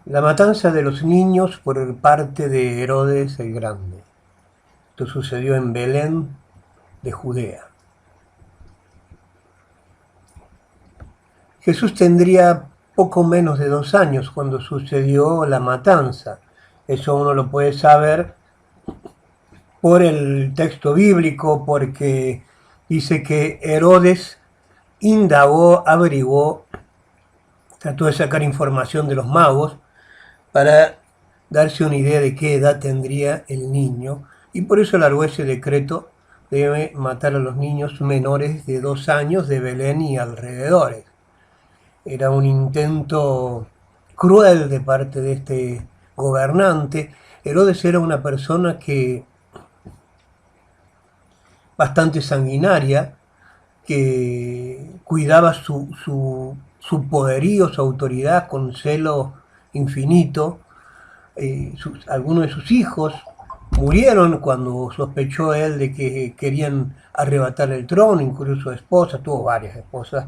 La matanza de los niños por parte de Herodes el Grande. Esto sucedió en Belén de Judea. Jesús tendría poco menos de 2 años cuando sucedió la matanza. Eso uno lo puede saber por el texto bíblico, porque dice que Herodes indagó, averiguó, trató de sacar información de los magos para darse una idea de qué edad tendría el niño, y por eso largó ese decreto: debe matar a los niños menores de 2 años de Belén y alrededores. Era un intento cruel de parte de este gobernante. Herodes era una persona que bastante sanguinaria, que cuidaba su poderío, su autoridad con celo infinito. Algunos de sus hijos murieron cuando sospechó él de que querían arrebatar el trono, incluso su esposa, tuvo varias esposas,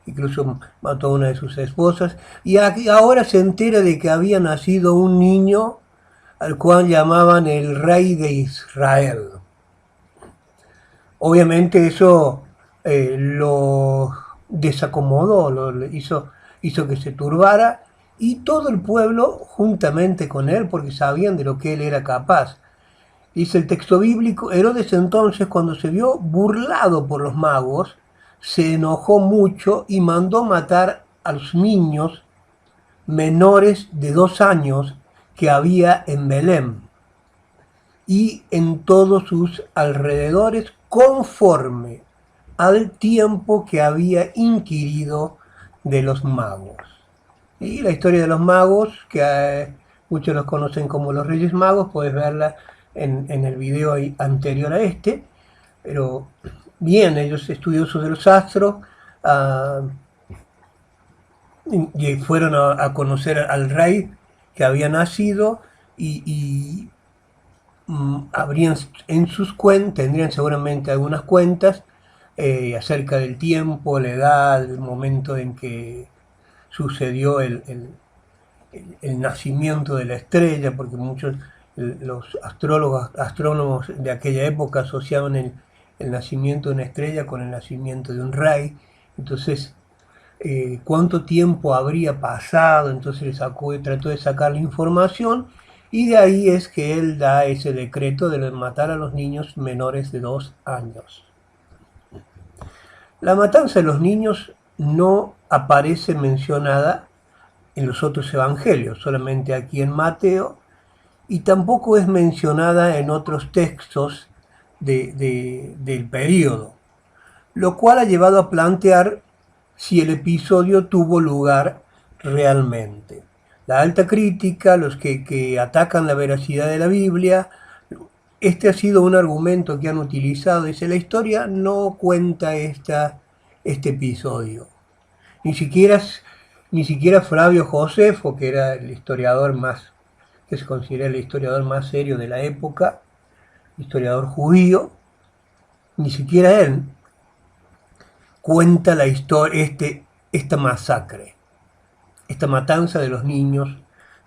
incluso mató a una de sus esposas, y ahora se entera de que había nacido un niño al cual llamaban el rey de Israel. Obviamente eso lo desacomodó, hizo que se turbara, y todo el pueblo juntamente con él, porque sabían de lo que él era capaz. Dice el texto bíblico: Herodes entonces, cuando se vio burlado por los magos, se enojó mucho y mandó matar a los niños menores de 2 años que había en Belén y en todos sus alrededores, conforme al tiempo que había inquirido de los magos. Y la historia de los magos, que muchos los conocen como los Reyes Magos, puedes verla en el video anterior a este. Pero bien, ellos estudiosos de los astros, y fueron a conocer al rey que había nacido, y habrían en sus cuentas, tendrían seguramente algunas cuentas acerca del tiempo, la edad, el momento en que sucedió el nacimiento de la estrella, porque muchos los astrónomos de aquella época asociaban el nacimiento de una estrella con el nacimiento de un rey. Entonces, cuánto tiempo habría pasado, entonces trató de sacar la información, y de ahí es que él da ese decreto de matar a los niños menores de 2 años. La matanza de los niños no aparece mencionada en los otros evangelios, solamente aquí en Mateo, y tampoco es mencionada en otros textos del período, lo cual ha llevado a plantear si el episodio tuvo lugar realmente. La alta crítica, los que atacan la veracidad de la Biblia, este ha sido un argumento que han utilizado. Dice: la historia no cuenta este episodio. Ni siquiera Flavio Josefo, que era el historiador que se considera el historiador más serio de la época, historiador judío, ni siquiera él cuenta la historia, esta masacre, esta matanza de los niños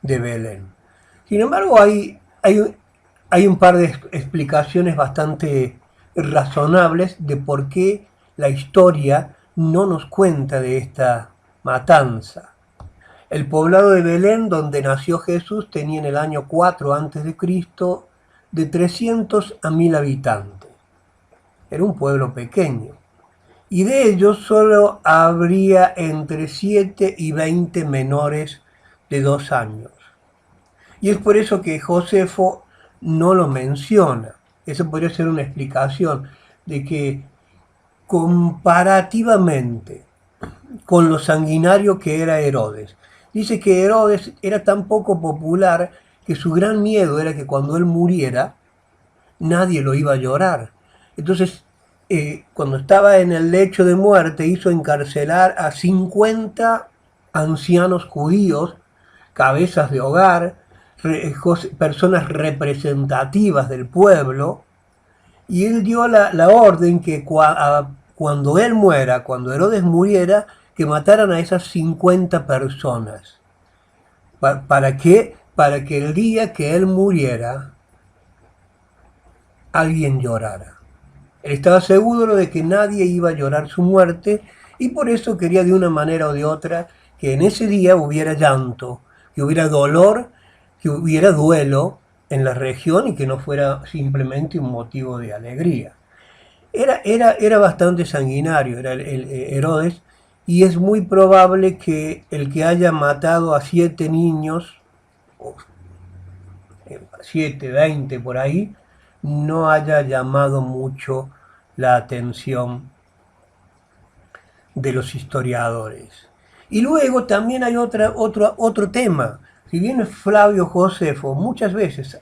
de Belén. Sin embargo, hay un par de explicaciones bastante razonables de por qué la historia no nos cuenta de esta matanza. El poblado de Belén, donde nació Jesús, tenía en el año 4 a.C. de 300 a 1000 habitantes. Era un pueblo pequeño, y de ellos solo habría entre 7 y 20 menores de 2 años. Y es por eso que Josefo no lo menciona. Eso podría ser una explicación de que, comparativamente con lo sanguinario que era Herodes, dice que Herodes era tan poco popular que su gran miedo era que cuando él muriera nadie lo iba a llorar. Entonces, cuando estaba en el lecho de muerte, hizo encarcelar a 50 ancianos judíos, cabezas de hogar, personas representativas del pueblo, y él dio la orden que cuando él muera, cuando Herodes muriera, que mataran a esas 50 personas. ¿Para qué? Para que el día que él muriera, alguien llorara. Él estaba seguro de que nadie iba a llorar su muerte y por eso quería de una manera o de otra que en ese día hubiera llanto, que hubiera dolor, que hubiera duelo en la región y que no fuera simplemente un motivo de alegría. Era bastante sanguinario, era el Herodes, y es muy probable que el que haya matado a 7 niños, o 7, 20 por ahí, no haya llamado mucho la atención de los historiadores. Y luego también hay otro tema. Si bien Flavio Josefo muchas veces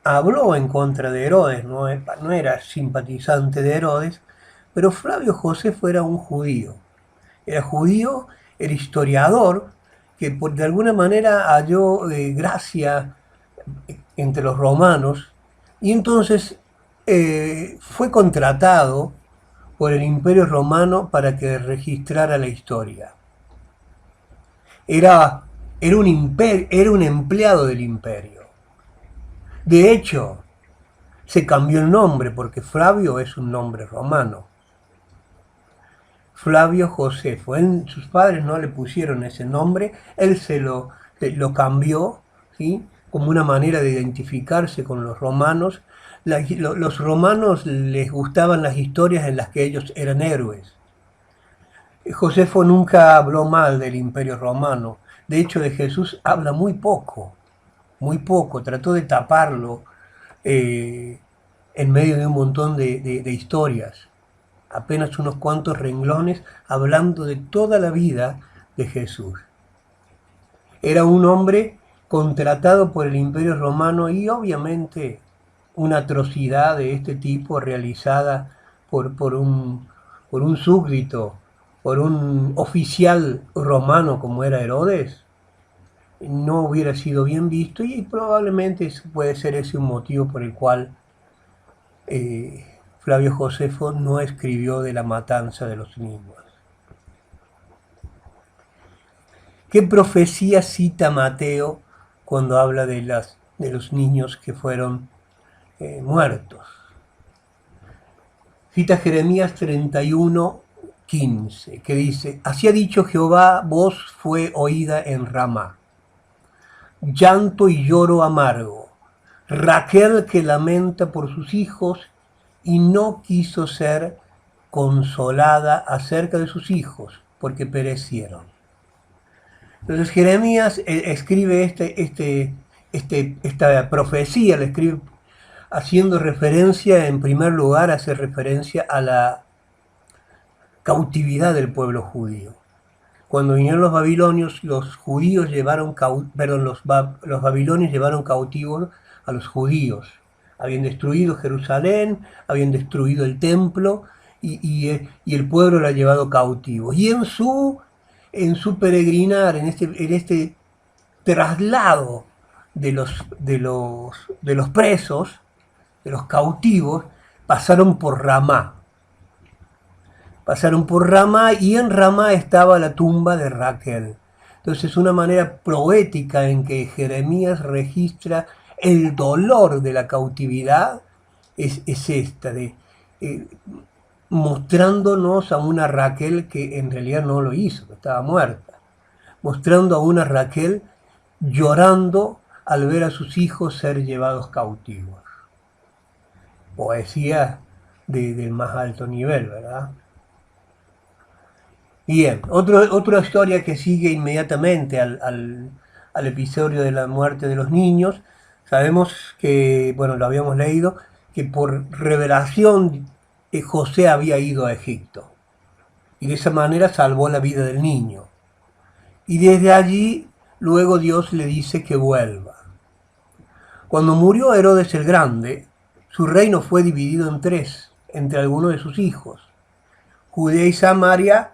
habló en contra de Herodes, no era simpatizante de Herodes, pero Flavio Josefo era un judío. Era judío, era historiador, que de alguna manera halló gracia entre los romanos y entonces fue contratado por el Imperio Romano para que registrara la historia. Era, era un empleado del imperio. De hecho, se cambió el nombre porque Flavio es un nombre romano. Flavio Josefo. Sus padres no le pusieron ese nombre, él lo cambió, ¿sí? Como una manera de identificarse con los romanos. Los romanos les gustaban las historias en las que ellos eran héroes. Josefo nunca habló mal del Imperio Romano. De hecho, de Jesús habla muy poco. Trató de taparlo en medio de un montón de historias. Apenas unos cuantos renglones hablando de toda la vida de Jesús. Era un hombre contratado por el Imperio Romano y obviamente una atrocidad de este tipo realizada por un súbdito, por un oficial romano como era Herodes, no hubiera sido bien visto y probablemente puede ser ese un motivo por el cual Flavio Josefo no escribió de la matanza de los niños. ¿Qué profecía cita Mateo cuando habla de los niños que fueron muertos? Cita Jeremías 31:15, que dice: Así ha dicho Jehová, voz fue oída en Ramá, llanto y lloro amargo, Raquel que lamenta por sus hijos y no quiso ser consolada acerca de sus hijos, porque perecieron. Entonces Jeremías escribe esta profecía, la escribe haciendo referencia, en primer lugar, hace referencia a la cautividad del pueblo judío. Cuando vinieron los babilonios, los judíos llevaron, los babilonios llevaron cautivos a los judíos. Habían destruido Jerusalén, habían destruido el templo y el pueblo lo ha llevado cautivo. Y en su peregrinar, en este traslado de los presos, de los cautivos, pasaron por Ramá. Pasaron por Ramá y en Ramá estaba la tumba de Raquel. Entonces, una manera poética en que Jeremías registra el dolor de la cautividad es esta, mostrándonos a una Raquel que en realidad no lo hizo, que estaba muerta. Mostrando a una Raquel llorando al ver a sus hijos ser llevados cautivos. Poesía del más alto nivel, ¿verdad? Bien, otra historia que sigue inmediatamente al episodio de la muerte de los niños. Sabemos que, bueno, lo habíamos leído, que por revelación José había ido a Egipto y de esa manera salvó la vida del niño. Y desde allí, luego Dios le dice que vuelva. Cuando murió Herodes el Grande, su reino fue dividido en 3, entre algunos de sus hijos, Judea y Samaria,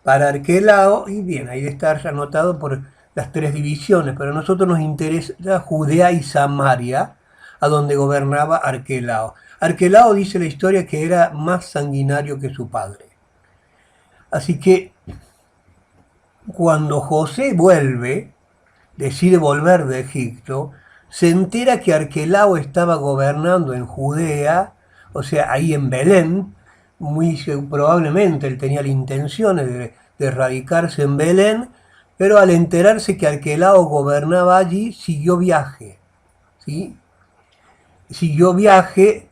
para Arquelao, y bien, ahí está anotado por las 3 divisiones, pero a nosotros nos interesa Judea y Samaria, a donde gobernaba Arquelao. Arquelao dice la historia que era más sanguinario que su padre. Así que cuando José vuelve, decide volver de Egipto, se entera que Arquelao estaba gobernando en Judea, o sea, ahí en Belén, muy probablemente él tenía la intención de radicarse en Belén, pero al enterarse que Arquelao gobernaba allí, siguió viaje, ¿sí? Siguió viaje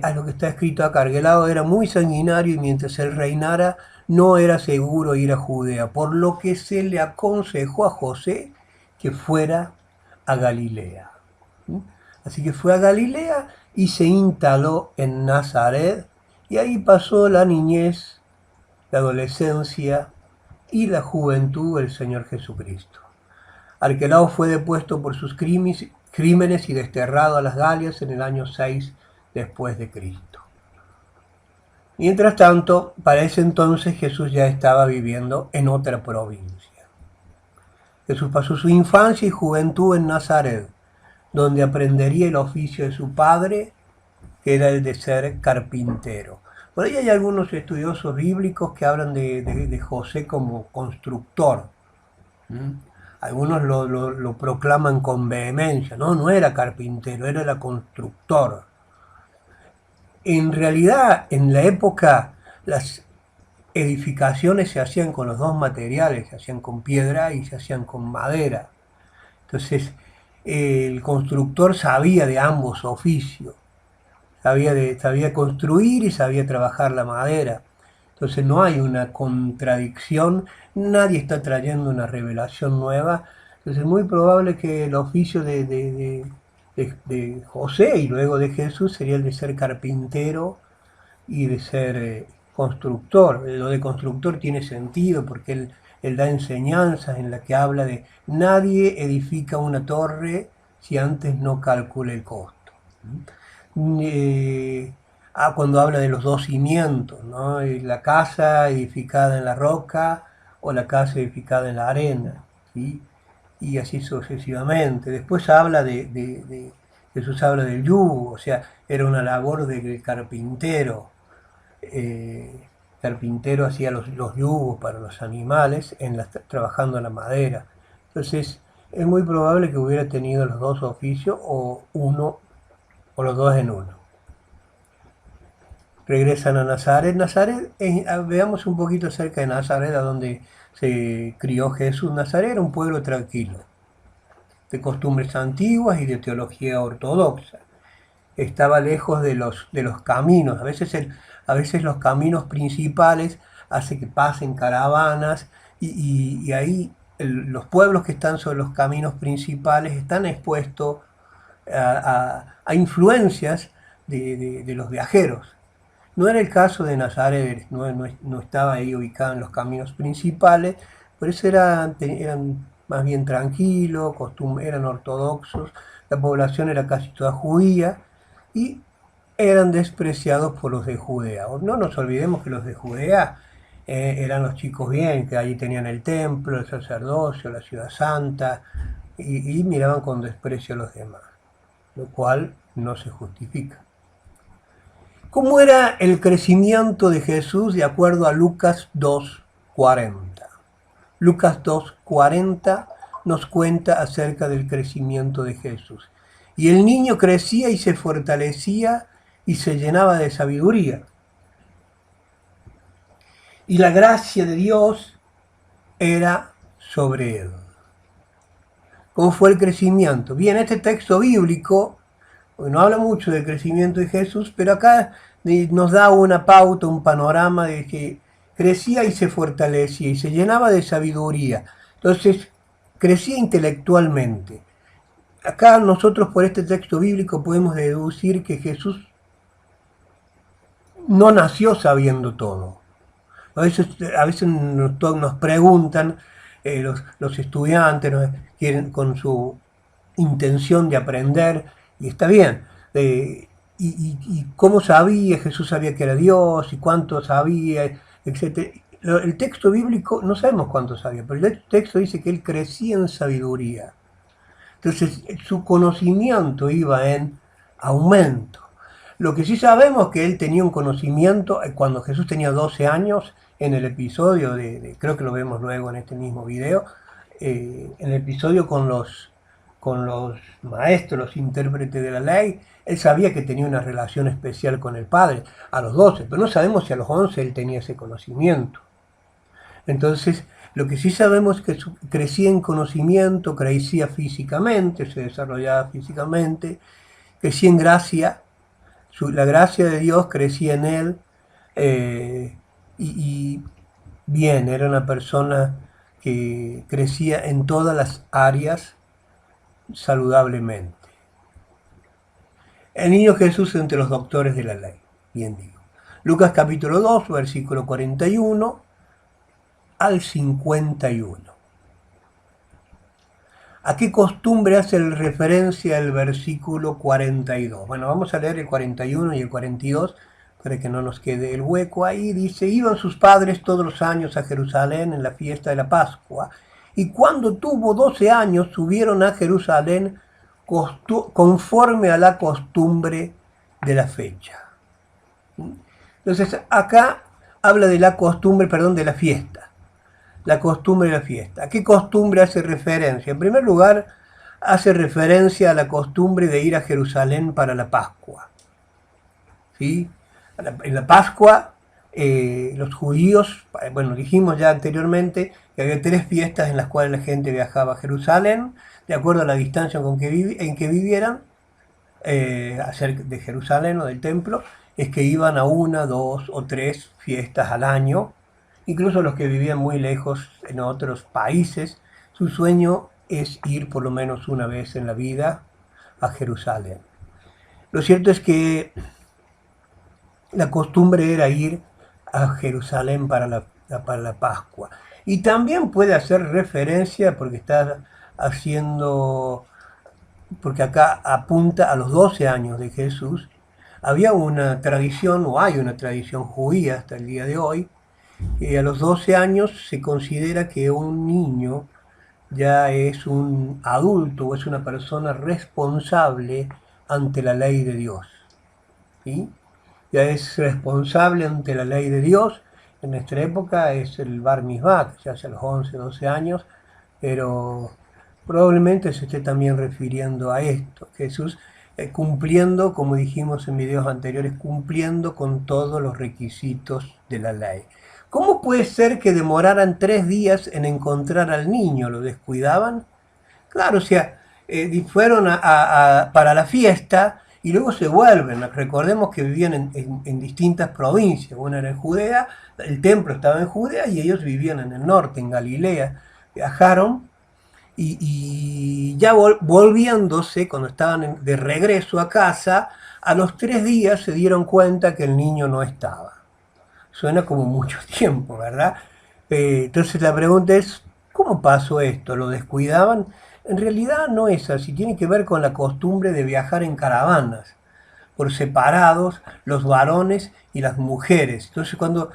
a lo que está escrito acá. Arquelao era muy sanguinario y mientras él reinara no era seguro ir a Judea, por lo que se le aconsejó a José que fuera a Galilea. Así que fue a Galilea y se instaló en Nazaret y ahí pasó la niñez, la adolescencia y la juventud del Señor Jesucristo. Arquelao fue depuesto por sus crímenes y desterrado a las Galias en el año 6 después de Cristo. Mientras tanto, para ese entonces Jesús ya estaba viviendo en otra provincia. Jesús pasó su infancia y juventud en Nazaret, donde aprendería el oficio de su padre, que era el de ser carpintero. Por ahí hay algunos estudiosos bíblicos que hablan de José como constructor. Algunos lo proclaman con vehemencia. No era carpintero, era constructor. En realidad, en la época, las edificaciones se hacían con los dos materiales, se hacían con piedra y se hacían con madera. Entonces, el constructor sabía de ambos oficios, sabía construir y sabía trabajar la madera. Entonces no hay una contradicción, nadie está trayendo una revelación nueva. Entonces es muy probable que el oficio de José y luego de Jesús sería el de ser carpintero y de ser constructor. Lo de constructor tiene sentido porque él da enseñanzas en las que habla de nadie edifica una torre si antes no calcula el costo. Cuando habla de los dos cimientos, ¿no? La casa edificada en la roca o la casa edificada en la arena, ¿sí? Y así sucesivamente. Después habla Jesús habla del yugo, o sea, era una labor de carpintero. Carpintero hacía los yugos para los animales trabajando la madera. Entonces, es muy probable que hubiera tenido los dos oficios o uno o los dos en uno. Regresan a Nazaret. Veamos un poquito acerca de Nazaret, a donde se crió Jesús. Nazaret era un pueblo tranquilo, de costumbres antiguas y de teología ortodoxa. Estaba lejos de los caminos. A veces los caminos principales hacen que pasen caravanas y ahí los pueblos que están sobre los caminos principales están expuestos a influencias de los viajeros. No era el caso de Nazaret, no estaba ahí ubicado en los caminos principales, por eso eran más bien tranquilos, eran ortodoxos, la población era casi toda judía y eran despreciados por los de Judea. No nos olvidemos que los de Judea eran los chicos bien, que allí tenían el templo, el sacerdocio, la ciudad santa, y miraban con desprecio a los demás, lo cual no se justifica. ¿Cómo era el crecimiento de Jesús de acuerdo a Lucas 2:40? Lucas 2:40 nos cuenta acerca del crecimiento de Jesús. Y el niño crecía y se fortalecía y se llenaba de sabiduría. Y la gracia de Dios era sobre él. ¿Cómo fue el crecimiento? Bien, este texto bíblico no habla mucho del crecimiento de Jesús, pero acá nos da una pauta, un panorama de que crecía y se fortalecía y se llenaba de sabiduría. Entonces, crecía intelectualmente. Acá nosotros por este texto bíblico podemos deducir que Jesús no nació sabiendo todo. A veces nos preguntan los estudiantes, quieren con su intención de aprender, y está bien. Y cómo sabía, Jesús sabía que era Dios, y cuánto sabía, etc. El texto bíblico, no sabemos cuánto sabía, pero el texto dice que él crecía en sabiduría. Entonces, su conocimiento iba en aumento. Lo que sí sabemos es que él tenía un conocimiento, cuando Jesús tenía 12 años, en el episodio creo que lo vemos luego en este mismo video, en el episodio con los maestros, los intérpretes de la ley, él sabía que tenía una relación especial con el Padre a los 12, pero no sabemos si a los 11 él tenía ese conocimiento. Entonces, lo que sí sabemos es que crecía en conocimiento, crecía físicamente, se desarrollaba físicamente, crecía en gracia, la gracia de Dios crecía en él, y bien, era una persona que crecía en todas las áreas saludablemente. El niño Jesús entre los doctores de la ley, bien digo. Lucas capítulo 2, versículo 41 al 51. ¿A qué costumbre hace referencia el versículo 42? Bueno, vamos a leer el 41 y el 42 para que no nos quede el hueco ahí. Dice, iban sus padres todos los años a Jerusalén en la fiesta de la Pascua, y cuando tuvo 12 años subieron a Jerusalén conforme a la costumbre de la fecha. Entonces acá habla de la costumbre, perdón, de la fiesta. La costumbre de la fiesta. ¿A qué costumbre hace referencia? En primer lugar, hace referencia a la costumbre de ir a Jerusalén para la Pascua. ¿Sí? En la Pascua, los judíos, bueno, dijimos ya anteriormente que había 3 fiestas en las cuales la gente viajaba a Jerusalén, de acuerdo a la distancia en que vivieran, cerca de Jerusalén o del templo, es que iban a 1, 2 o 3 fiestas al año. Incluso los que vivían muy lejos en otros países, su sueño es ir por lo menos una vez en la vida a Jerusalén. Lo cierto es que la costumbre era ir a Jerusalén para la Pascua. Y también puede hacer referencia, porque está haciendo, porque acá apunta a los 12 años de Jesús. Había una tradición, o hay una tradición judía hasta el día de hoy, a los 12 años se considera que un niño ya es un adulto o es una persona responsable ante la ley de Dios. ¿Sí? Ya es responsable ante la ley de Dios. En nuestra época es el Bar Mitzvah, que se hace a los 11, 12 años, pero probablemente se esté también refiriendo a esto. Jesús cumpliendo, como dijimos en videos anteriores, cumpliendo con todos los requisitos de la ley. ¿Cómo puede ser que demoraran 3 días en encontrar al niño? ¿Lo descuidaban? Claro, o sea, fueron para la fiesta y luego se vuelven. Recordemos que vivían en distintas provincias. Una era en Judea, el templo estaba en Judea y ellos vivían en el norte, en Galilea. Viajaron y ya volviéndose, cuando estaban de regreso a casa, a los 3 días se dieron cuenta que el niño no estaba. Suena como mucho tiempo, ¿verdad? Entonces la pregunta es, ¿cómo pasó esto? ¿Lo descuidaban? En realidad no es así, tiene que ver con la costumbre de viajar en caravanas, por separados, los varones y las mujeres. Entonces cuando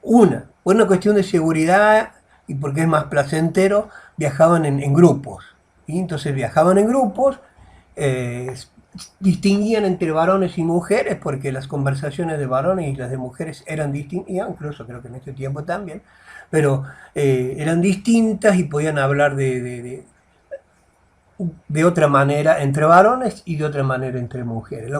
por una cuestión de seguridad y porque es más placentero, viajaban en grupos. ¿Sí? Entonces viajaban en grupos, distinguían entre varones y mujeres porque las conversaciones de varones y las de mujeres eran distintas, incluso creo que en este tiempo también, pero eran distintas y podían hablar de otra manera entre varones y de otra manera entre mujeres.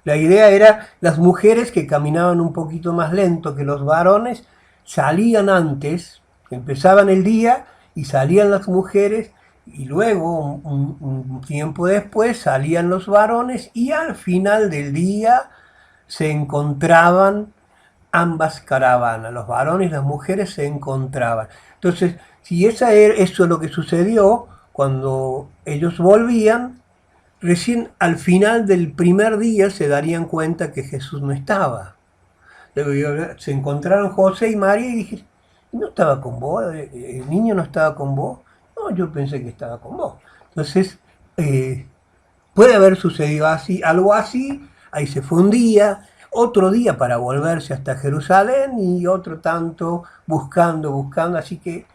La idea era las mujeres que caminaban un poquito más lento que los varones, salían antes, empezaban el día y salían las mujeres y luego un tiempo después salían los varones y al final del día se encontraban ambas caravanas, los varones y las mujeres se encontraban. Entonces, si eso es lo que sucedió, cuando ellos volvían, recién al final del primer día se darían cuenta que Jesús no estaba. Luego se encontraron José y María y dije, ¿no estaba con vos? ¿El niño no estaba con vos? No, yo pensé que estaba con vos. Entonces, puede haber sucedido así, algo así, ahí se fue un día, otro día para volverse hasta Jerusalén y otro tanto buscando, así que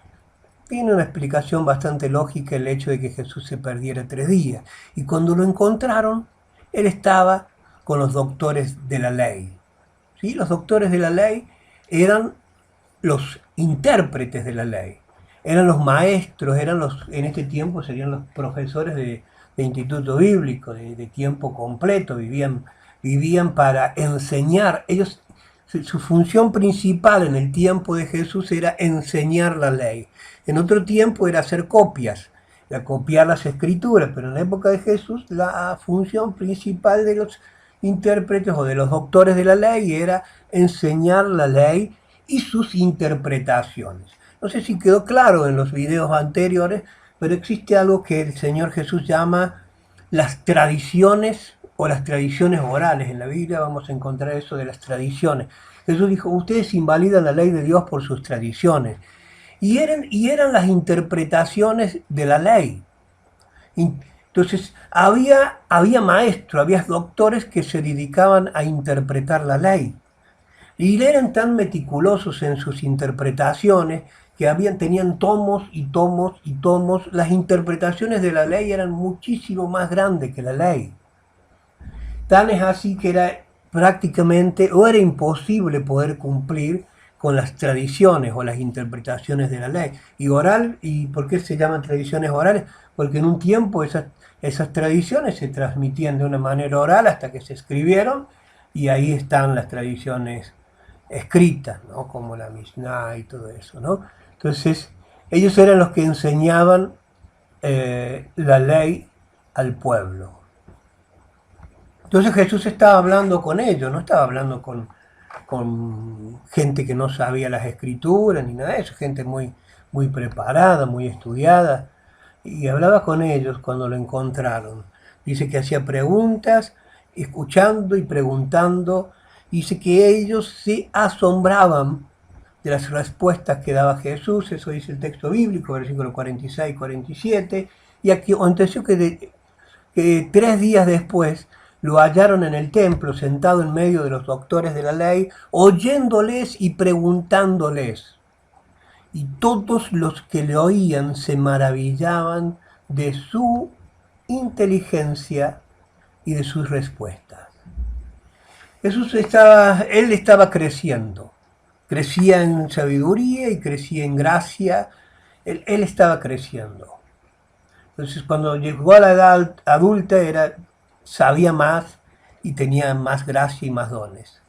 tiene una explicación bastante lógica el hecho de que Jesús se perdiera 3 días. Y cuando lo encontraron, él estaba con los doctores de la ley. ¿Sí? Los doctores de la ley eran los intérpretes de la ley. eran los maestros, en este tiempo serían los profesores de instituto bíblico, de tiempo completo, vivían para enseñar. Ellos, su función principal en el tiempo de Jesús era enseñar la ley. En otro tiempo era hacer copias, era copiar las escrituras, pero en la época de Jesús la función principal de los intérpretes o de los doctores de la ley era enseñar la ley y sus interpretaciones. No sé si quedó claro en los videos anteriores, pero existe algo que el Señor Jesús llama las tradiciones o las tradiciones orales. En la Biblia vamos a encontrar eso de las tradiciones. Jesús dijo, ustedes invalidan la ley de Dios por sus tradiciones. Y eran las interpretaciones de la ley. Entonces, había maestros, había doctores que se dedicaban a interpretar la ley. Y eran tan meticulosos en sus interpretaciones que tenían tomos y tomos y tomos. Las interpretaciones de la ley eran muchísimo más grandes que la ley. Tan es así que era prácticamente o era imposible poder cumplir con las tradiciones o las interpretaciones de la ley. ¿Y por qué se llaman tradiciones orales? Porque en un tiempo esas tradiciones se transmitían de una manera oral hasta que se escribieron, y ahí están las tradiciones escritas, ¿no? Como la Mishnah y todo eso, ¿no? Entonces, ellos eran los que enseñaban la ley al pueblo. Entonces Jesús estaba hablando con ellos, no estaba hablando con gente que no sabía las escrituras ni nada de eso, gente muy, muy preparada, muy estudiada, y hablaba con ellos cuando lo encontraron. Dice que hacía preguntas, escuchando y preguntando. Dice que ellos se asombraban de las respuestas que daba Jesús. Eso dice el texto bíblico, versículos 46 y 47. Y aquí aconteció que 3 días después lo hallaron en el templo, sentado en medio de los doctores de la ley, oyéndoles y preguntándoles. Y todos los que le oían se maravillaban de su inteligencia y de sus respuestas. Él estaba creciendo, crecía en sabiduría y crecía en gracia, él estaba creciendo. Entonces cuando llegó a la edad adulta sabía más y tenía más gracia y más dones.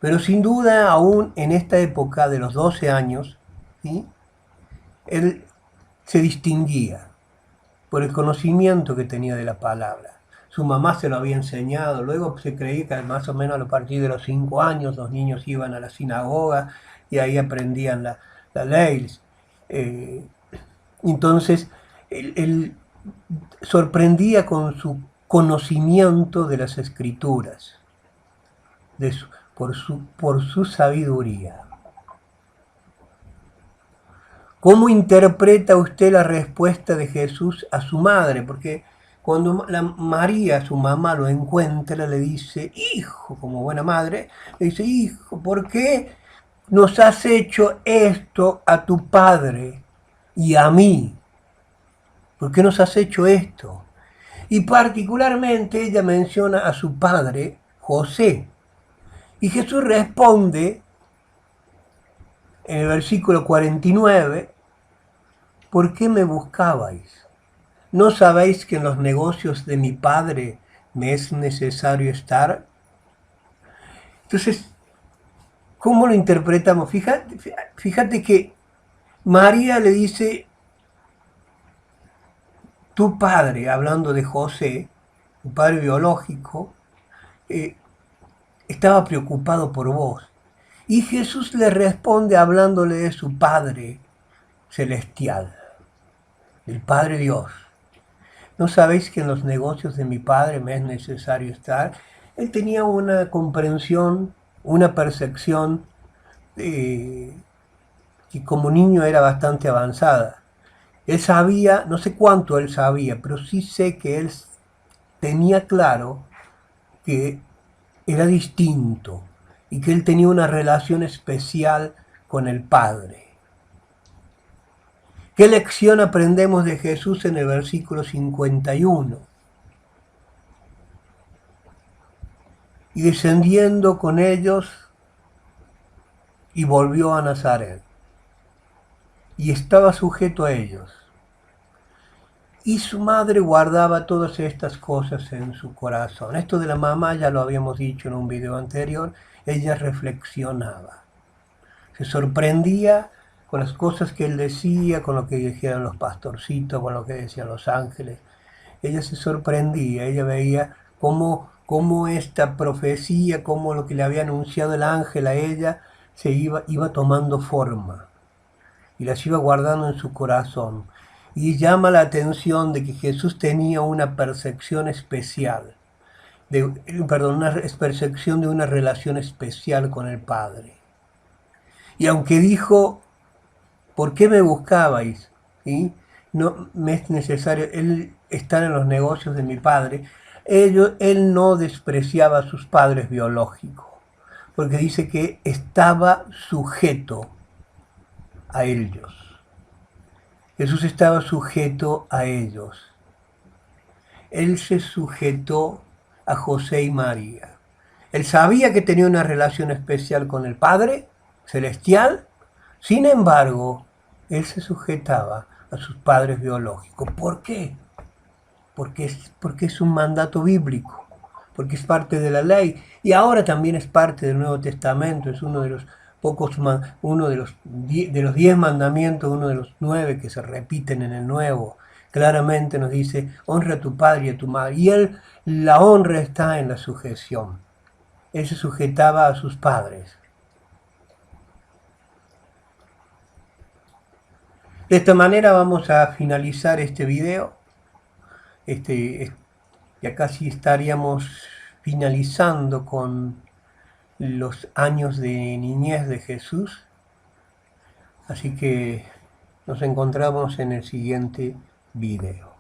Pero sin duda, aún en esta época de los 12 años, ¿sí?, él se distinguía por el conocimiento que tenía de la palabra. Su mamá se lo había enseñado, luego se creía que más o menos a partir de los 5 años los niños iban a la sinagoga y ahí aprendían la ley. Entonces, él sorprendía con su conocimiento de las escrituras, por su sabiduría. ¿Cómo interpreta usted la respuesta de Jesús a su madre? Porque cuando María, su mamá, lo encuentra, le dice, hijo, como buena madre, le dice, hijo, ¿por qué nos has hecho esto a tu padre y a mí? ¿Por qué nos has hecho esto? Y particularmente ella menciona a su padre, José. Y Jesús responde en el versículo 49, ¿por qué me buscabais? ¿No sabéis que en los negocios de mi padre me es necesario estar? Entonces, ¿cómo lo interpretamos? Fíjate que María le dice, tu padre, hablando de José, tu padre biológico, estaba preocupado por vos. Y Jesús le responde hablándole de su Padre celestial, del Padre Dios. ¿No sabéis que en los negocios de mi Padre me es necesario estar? Él tenía una comprensión, una percepción que como niño era bastante avanzada. Él sabía, no sé cuánto él sabía, pero sí sé que él tenía claro que era distinto y que él tenía una relación especial con el Padre. ¿Qué lección aprendemos de Jesús en el versículo 51? Y descendiendo con ellos, y volvió a Nazaret. y estaba sujeto a ellos. Y su madre guardaba todas estas cosas en su corazón. Esto de la mamá ya lo habíamos dicho en un video anterior. Ella reflexionaba. Se sorprendía con las cosas que él decía, con lo que decían los pastorcitos, con lo que decían los ángeles. Ella se sorprendía, ella veía cómo esta profecía, cómo lo que le había anunciado el ángel a ella, iba tomando forma y las iba guardando en su corazón. Y llama la atención de que Jesús tenía una percepción especial, una percepción de una relación especial con el Padre. Y aunque dijo, ¿por qué me buscabais? ¿Sí? No me es necesario él estar en los negocios de mi padre. Él no despreciaba a sus padres biológicos, porque dice que estaba sujeto a ellos. Jesús estaba sujeto a ellos. Él se sujetó a José y María. Él sabía que tenía una relación especial con el Padre Celestial, sin embargo, él se sujetaba a sus padres biológicos. ¿Por qué? Porque es un mandato bíblico, porque es parte de la ley y ahora también es parte del Nuevo Testamento, es uno de los uno de los 10 mandamientos, uno de los 9 que se repiten en el Nuevo. Claramente nos dice, honra a tu padre y a tu madre. Y la honra está en la sujeción. Él se sujetaba a sus padres. De esta manera vamos a finalizar este video. Ya casi estaríamos finalizando con los años de niñez de Jesús. Así que nos encontramos en el siguiente video.